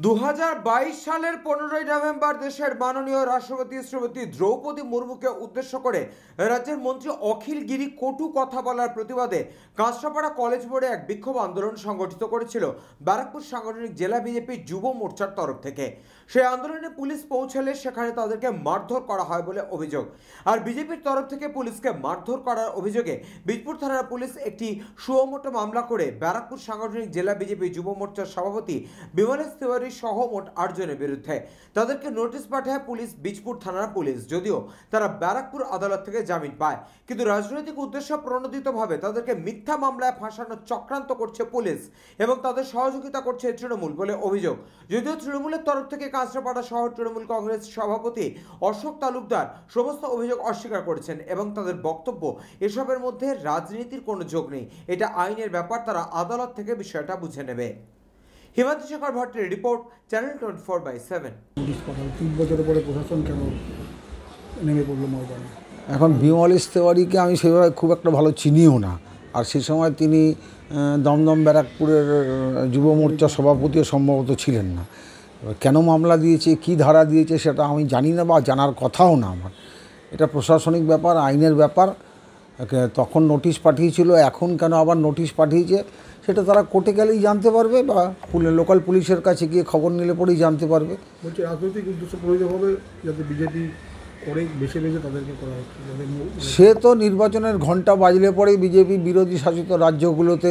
2022 সালের 15ই নভেম্বর দেশের মাননীয় রাষ্ট্রপতি শ্রীমতী দ্রৌপদী মুর্মুকে উদ্দেশ্য করে রাজ্যের মন্ত্রী অখিল গিরি কটু কথা বলার প্রতিবাদে কাঁচরাপাড়া কলেজ মোড়ে এক বিক্ষোভ আন্দোলন সংগঠিত করেছিল ব্যারাকপুর সাংগঠনিক জেলা বিজেপি যুব মোর্চার তরফ থেকে। সেই আন্দোলনে পুলিশ পৌঁছালে সেখানে তাদেরকে মারধর করা হয় বলে অভিযোগ। আর বিজেপির তরফ থেকে পুলিশকে মারধর করার অভিযোগে বীজপুর থানার পুলিশ একটি সুমোটো মামলা করে ব্যারাকপুর সাংগঠনিক জেলা বিজেপি যুব মোর্চার সভাপতি বিমলেশ তিওয়ারি সহ মোট 8 জনের বিরুদ্ধে তাদেরকে নোটিশ পাঠায় পুলিশ বীজপুর থানার পুলিশ। যদিও তারা ব্যারাকপুর আদালত থেকে জামিন পায়, কিন্তু রাজনৈতিক উদ্দেশ্য প্রণোদিতভাবে তাদেরকে মিথ্যা মামলায় ফাঁসানোর চক্রান্ত করছে পুলিশ এবং তাদের সহযোগিতা করছে তৃণমূল বলে অভিযোগ। যদিও তৃণমূলের তরফ থেকে কাঁচরাপাড়া শহর তৃণমূল কংগ্রেস সভাপতি অশোক তালুকদার সমস্ত অভিযোগ অস্বীকার করেছেন এবং তাদের বক্তব্য এসবের মধ্যে রাজনীতির কোনো যোগ নেই, এটা আইনের ব্যাপার, তারা আদালত থেকে বিষয়টা বুঝে নেবে। হিমাদ্রি শেখর ভট্টের রিপোর্ট, চ্যানেল 24/7। 3 বছরের পরে প্রশাসন কেন নেমে পড়লো ময়দানে? এখন বিমলেশ তেওয়ারিকে আমি সেভাবে খুব একটা ভালো চিনিও না, আর সে সময় তিনি দমদম ব্যারাকপুরের যুব মোর্চা সভাপতিও সম্ভবত ছিলেন না। কেন মামলা দিয়েছে, কি ধারা দিয়েছে সেটা আমি জানি না বা জানার কথাও না আমার। এটা প্রশাসনিক ব্যাপার, আইনের ব্যাপার। তখন নোটিশ পাঠিয়েছিল, এখন কেন আবার নোটিশ পাঠিয়েছে সেটা তারা কোর্টে গেলেই জানতে পারবে বা লোকাল পুলিশের কাছে গিয়ে খবর নিলে পরেই জানতে পারবে। বলছি রাজনৈতিক উদ্দেশ্য প্রণোদিতভাবে যাতে বিজেপি করে বেছে তাদেরকে করা হচ্ছে। সে তো নির্বাচনের ঘণ্টা বাজলে পরেই বিজেপি বিরোধী শাসিত রাজ্যগুলোতে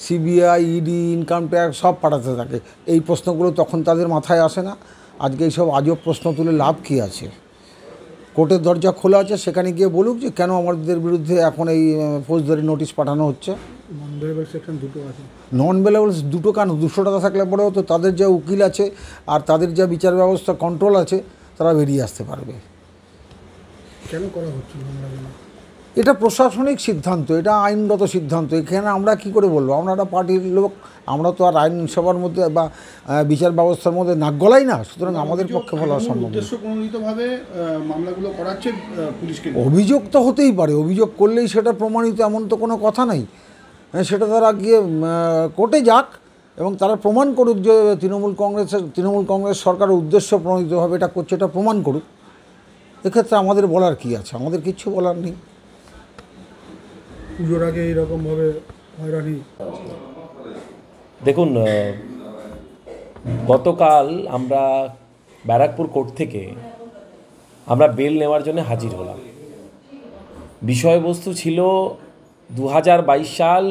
সিবিআই, ইডি, ইনকাম ট্যাক্স সব পাঠাতে থাকে। এই প্রশ্নগুলো তখন তাদের মাথায় আসে না। আজকে এইসব আজব প্রশ্ন তুলে লাভ কী আছে? কোর্টের দরজা খোলা আছে, সেখানে গিয়ে বলুক যে কেন আমাদের বিরুদ্ধে এখন এই ফৌজদারি নোটিশ পাঠানো হচ্ছে। নন বেলেবল সেকশন দুটো আছে। নন বেলেবল দুটো কেন? 200 টাকা থাকলে পরেও তো তাদের যা উকিল আছে আর তাদের যা বিচার ব্যবস্থা কন্ট্রোল আছে, তারা বেরিয়ে আসতে পারবে। কেন করা হচ্ছে? এটা প্রশাসনিক সিদ্ধান্ত, এটা আইনগত সিদ্ধান্ত। এখানে আমরা কি করে বলবো? আমরা একটা পার্টির লোক, আমরা তো আর আইনসভার মধ্যে বা বিচার ব্যবস্থার মধ্যে নাক গলাই না, সুতরাং আমাদের পক্ষে বলা সম্ভব না। উদ্দেশ্যপ্রণোদিতভাবে মামলাগুলো করাচ্ছে পুলিশকে। অভিযোগ তো হতেই পারে, অভিযোগ করলেই সেটা প্রমাণিত এমন তো কোনো কথা নেই। সেটা তারা গিয়ে কোর্টে যাক এবং তারা প্রমাণ করুক যে তৃণমূল কংগ্রেস সরকারের উদ্দেশ্য প্রণোদিতভাবে এটা করছে, এটা প্রমাণ করুক। এক্ষেত্রে আমাদের বলার কি আছে? আমাদের কিচ্ছু বলার নেই। পুজোর আগে এইরকমভাবে হয়রানি। দেখুন, গতকাল আমরা ব্যারাকপুর কোর্ট থেকে আমরা বেল নেওয়ার জন্য হাজির হলাম। বিষয়বস্তু ছিল 2022 সাল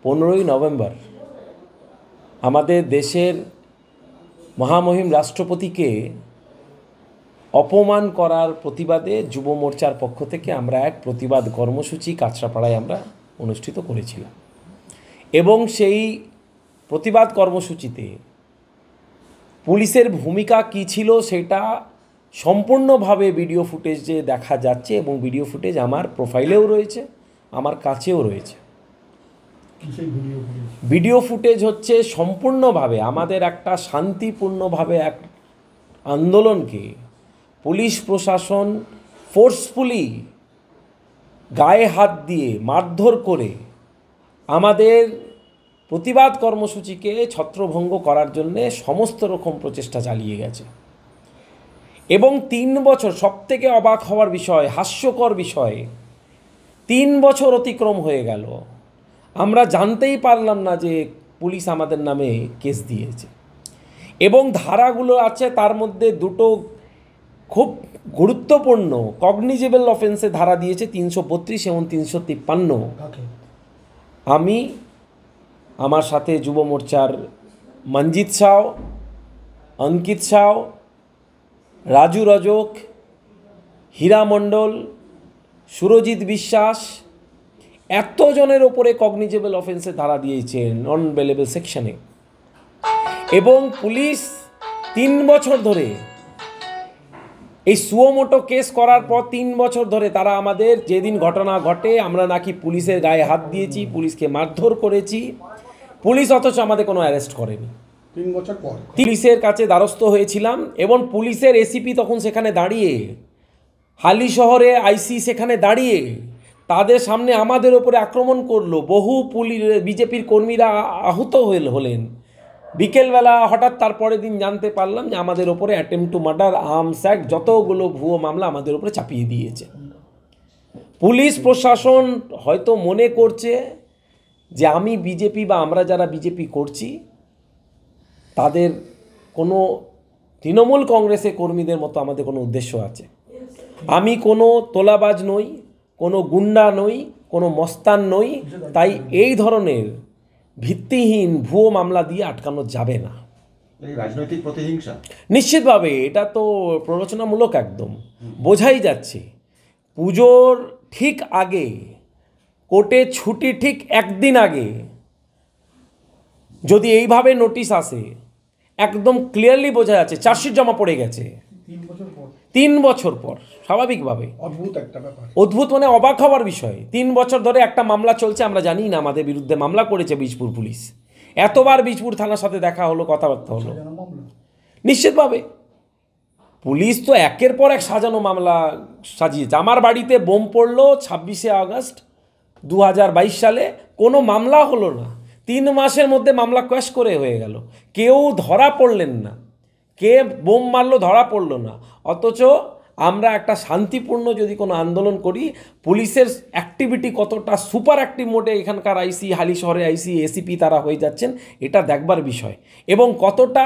15ই নভেম্বর আমাদের দেশের মহামহিম রাষ্ট্রপতিকে অপমান করার প্রতিবাদে যুব মোর্চার পক্ষ থেকে আমরা এক প্রতিবাদ কর্মসূচি কাঁচরাপাড়ায় আমরা অনুষ্ঠিত করেছিলাম এবং সেই প্রতিবাদ কর্মসূচিতে পুলিশের ভূমিকা কী ছিল সেটা সম্পূর্ণভাবে ভিডিও ফুটেজে দেখা যাচ্ছে এবং ভিডিও ফুটেজ আমার প্রোফাইলেও রয়েছে, আমার কাছেও রয়েছে। ভিডিও ফুটেজ হচ্ছে সম্পূর্ণভাবে আমাদের একটা শান্তিপূর্ণভাবে এক আন্দোলনকে পুলিশ প্রশাসন ফোর্সফুলি গায়ে হাত দিয়ে মারধর করে আমাদের প্রতিবাদ কর্মসূচিকে ছত্রভঙ্গ করার জন্যে সমস্ত রকম প্রচেষ্টা চালিয়ে গেছে। এবং 3 বছর, সবথেকে অবাক হওয়ার বিষয়, হাস্যকর বিষয়, 3 বছর অতিক্রম হয়ে গেল, আমরা জানতেই পারলাম না যে পুলিশ আমাদের নামে কেস দিয়েছে। এবং ধারাগুলো আছে, তার মধ্যে দুটো খুব গুরুত্বপূর্ণ কগনিজেবল অফেন্সে ধারা দিয়েছে, 332 এবং 353। আমি, আমার সাথে যুব মোর্চার মঞ্জিত সাও, অঙ্কিত সাও, রাজু রজক, হীরা মণ্ডল, সুরজিৎ বিশ্বাস, এতজনের ওপরে কগনিজেবল অফেন্সে ধারা দিয়েছে নন বেলেবল সেকশনে। এবং পুলিশ 3 বছর ধরে এই সুমোটো কেস করার পর 3 বছর ধরে তারা আমাদের, যেদিন ঘটনা ঘটে আমরা নাকি পুলিশের গায়ে হাত দিয়েছি, পুলিশকে মারধর করেছি, পুলিশ অথচ আমাদের কোনো অ্যারেস্ট করেনি। 3 বছর পর পুলিশের কাছে দ্বারস্থ হয়েছিলাম এবং পুলিশের এসিপি তখন সেখানে দাঁড়িয়ে, হালি শহরে আইসি সেখানে দাঁড়িয়ে তাদের সামনে আমাদের ওপরে আক্রমণ করলো। বহু বিজেপির কর্মীরা আহত হলেন। বিকেলবেলা হঠাৎ তারপরের দিন জানতে পারলাম যে আমাদের ওপরে attempt to murder, arms act, যতগুলো ভুয়ো মামলা আমাদের ওপরে চাপিয়ে দিয়েছে। পুলিশ প্রশাসন হয়তো মনে করছে যে আমি বিজেপি বা আমরা যারা বিজেপি করছি তাদের কোনো তৃণমূল কংগ্রেসের কর্মীদের মতো আমাদের কোনো উদ্দেশ্য আছে। আমি কোনো তোলাবাজ নই, কোনো গুন্ডা নই, কোনো মস্তান নই, তাই এই ধরনের ভিত্তিহীন ভুয়ো মামলা দিয়ে আটকানো যাবে না। রাজনৈতিক প্রতিহিংসা নিশ্চিতভাবে এটা তো প্ররোচনামূলক, একদম বোঝাই যাচ্ছে। পুজোর ঠিক আগে, কোর্টের ছুটি ঠিক একদিন আগে যদি এইভাবে নোটিশ আসে, একদম ক্লিয়ারলি বোঝা যাচ্ছে চার্জশিট জমা পড়ে গেছে 3 বছর পর। স্বাভাবিকভাবে অদ্ভুত একটা ব্যাপার, অদ্ভুত মানে অবাক হওয়ার বিষয়। 3 বছর ধরে একটা মামলা চলছে, আমরা জানি না আমাদের বিরুদ্ধে মামলা করেছে বীজপুর পুলিশ। এতবার বীজপুর থানার সাথে দেখা হলো, কথাবার্তা হলো। নিশ্চিতভাবে পুলিশ তো একের পর এক সাজানো মামলা সাজিয়েছে। আমার বাড়িতে বোম পড়লো 26শে আগস্ট 2022 সালে, কোনো মামলা হলো না। 3 মাসের মধ্যে মামলা ক্র্যাশ করে হয়ে গেল, কেউ ধরা পড়লেন না। কে বোম মারলো ধরা পড়লো না। অথচ আমরা একটা শান্তিপূর্ণ যদি কোনো আন্দোলন করি, পুলিশের অ্যাক্টিভিটি কতটা সুপার অ্যাক্টিভ মোডে এখানকার আইসি, হালি শহরে আইসি, এসিপি তারা হয়ে যাচ্ছেন, এটা দেখবার বিষয়। এবং কতটা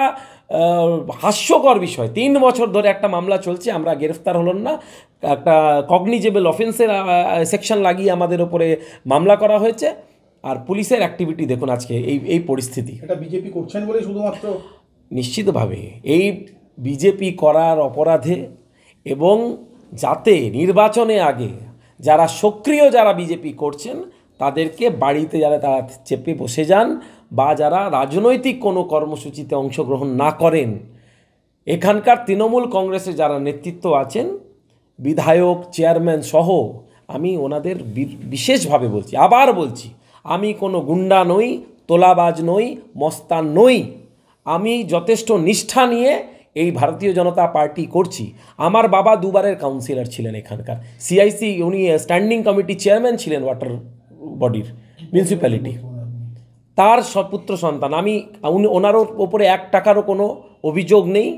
হাস্যকর বিষয়, 3 বছর ধরে একটা মামলা চলছে, আমরা গ্রেফতার হলাম না। একটা কগনিজেবল অফেন্সের সেকশন লাগিয়ে আমাদের ওপরে মামলা করা হয়েছে। আর পুলিশের অ্যাক্টিভিটি দেখুন আজকে এই পরিস্থিতি। এটা বিজেপি করছেন বলে শুধুমাত্র? নিশ্চিতভাবে এই বিজেপি করার অপরাধে, এবং যাতে নির্বাচনে আগে যারা সক্রিয় যারা বিজেপি করছেন তাদেরকে বাড়িতে যারা তারা চেপে বসে যান, বা যারা রাজনৈতিক কোনো কর্মসূচিতে অংশগ্রহণ না করেন, এখানকার তৃণমূল কংগ্রেসে যারা নেতৃত্ব আছেন, বিধায়ক, চেয়ারম্যান সহ, আমি ওনাদের বিশেষভাবে বলছি, আবার বলছি, আমি কোনো গুন্ডা নই, তোলাবাজ নই, মস্তান নই। আমি যথেষ্ট নিষ্ঠা নিয়ে এই ভারতীয় জনতা পার্টি করছি। আমার বাবা 2বারের কাউন্সিলর ছিলেন এখানকার, সিআইসি, উনি স্ট্যান্ডিং কমিটি চেয়ারম্যান ছিলেন ওয়াটার বডির, মিউনিসিপ্যালিটি। তার সপুত্র সন্তান আমি। ওনার ওপরে 1 টাকারও কোনো অভিযোগ নেই,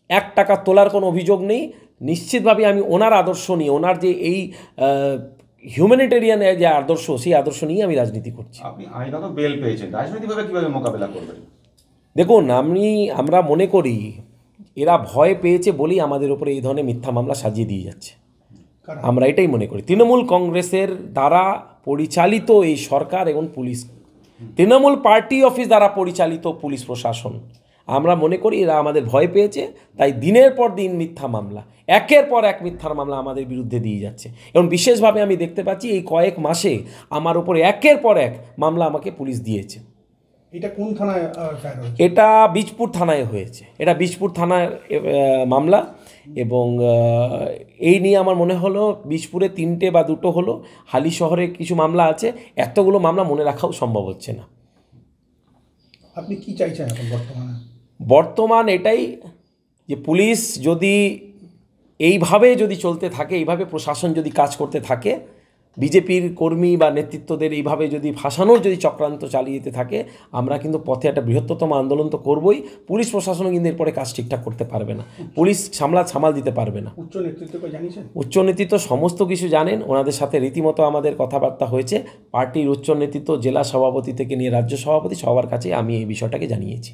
1 টাকা তোলার কোনো অভিযোগ নেই। নিশ্চিতভাবে আমি ওনার আদর্শ নিয়ে, ওনার যে এই হিউম্যানিটেরিয়ান যে আদর্শ, সেই আদর্শ নিয়ে আমি রাজনীতি করছি। আপনি আইনত বেল পেয়েছেন, রাজনৈতিকভাবে কিভাবে মোকাবেলা করবেন? দেখুন, আমরা মনে করি এরা ভয় পেয়েছে বলেই আমাদের উপরে এই ধরনের মিথ্যা মামলা সাজিয়ে দিয়ে যাচ্ছে। আমরা এটাই মনে করি। তৃণমূল কংগ্রেসের দ্বারা পরিচালিত এই সরকার এবং পুলিশ, তৃণমূল পার্টি অফিস দ্বারা পরিচালিত পুলিশ প্রশাসন, আমরা মনে করি এরা আমাদের ভয় পেয়েছে, তাই দিনের পর দিন মিথ্যা মামলা, একের পর এক মিথ্যার মামলা আমাদের বিরুদ্ধে দিয়ে যাচ্ছে। এবং বিশেষভাবে আমি দেখতে পাচ্ছি এই কয়েক মাসে আমার উপরে একের পর এক মামলা আমাকে পুলিশ দিয়েছে। এটা কোন থানায়? এটা বীজপুর থানায় হয়েছে। এটা বীজপুর থানার মামলা। এবং এই নিয়ে আমার মনে হলো বীজপুরে 3টে বা 2টো হলো, হালি শহরে কিছু মামলা আছে। এতগুলো মামলা মনে রাখাও সম্ভব হচ্ছে না। আপনি কি চাইছেন এখন বর্তমানে? বর্তমান এটাই যে পুলিশ যদি এইভাবে যদি চলতে থাকে, এইভাবে প্রশাসন যদি কাজ করতে থাকে, বিজেপির কর্মী বা নেতৃত্বদের এইভাবে যদি ফাঁসানোর যদি চক্রান্ত চালিয়ে যেতে থাকে, আমরা কিন্তু পথে একটা বৃহত্তম আন্দোলন তো করবই। পুলিশ প্রশাসনও কিন্তু এরপরে কাজ ঠিকঠাক করতে পারবে না, পুলিশ সামাল দিতে পারবে না। উচ্চ নেতৃত্বকে জানিয়েছেন? উচ্চ নেতৃত্ব সমস্ত কিছু জানেন, ওনাদের সাথে রীতিমতো আমাদের কথাবার্তা হয়েছে। পার্টির উচ্চ নেতৃত্ব, জেলা সভাপতি থেকে নিয়ে রাজ্য সভাপতি, সবার কাছে আমি এই বিষয়টাকে জানিয়েছি।